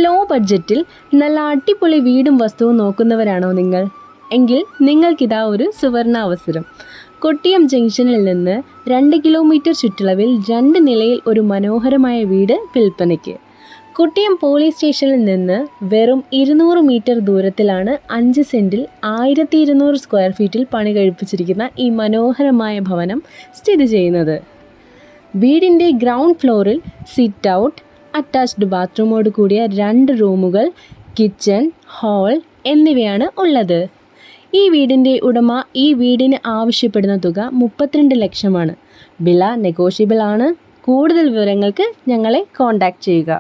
Law ബഡ്ജറ്റിൽ നല്ല അടിപൊളി വീടും വസ്തുവും നോക്കുന്നവരാണോ നിങ്ങൾ? എങ്കിൽ നിങ്ങൾക്കിതാ ഒരു സുവർണ അവസരം. കൊട്ടിയം ജംഗ്ഷനിൽ നിന്ന് 2 കിലോമീറ്റർ ചുറ്റളവിൽ 2 നിലയിൽ ഒരു മനോഹരമായ വീട് വിൽപ്പനയ്ക്ക്. കൊട്ടിയം പോലീസ് സ്റ്റേഷനിൽ നിന്ന് വെറും 200 മീറ്റർ ദൂരത്തിലാണ് 5 സെൻറ്റിൽ 1200 സ്ക്വയർ ഫീറ്റിൽ പണി കഴിപ്പിച്ചിരിക്കുന്ന ഈ മനോഹരമായ ഭവനം സ്ഥിതി ചെയ്യുന്നത്. വീടിൻ്റെ ഗ്രൗണ്ട് ഫ്ലോറിൽ സിറ്റ് ഔട്ട്, അറ്റാച്ച്ഡ് ബാത്റൂമോട് കൂടിയ 2 റൂമുകൾ, കിച്ചൺ, ഹാൾ എന്നിവയാണ് ഉള്ളത്. ഈ വീടിൻ്റെ ഉടമ ഈ വീടിന് ആവശ്യപ്പെടുന്ന തുക 32 ലക്ഷമാണ്. വില നെഗോഷ്യബിൾ ആണ്. കൂടുതൽ വിവരങ്ങൾക്ക് ഞങ്ങളെ കോൺടാക്റ്റ് ചെയ്യുക.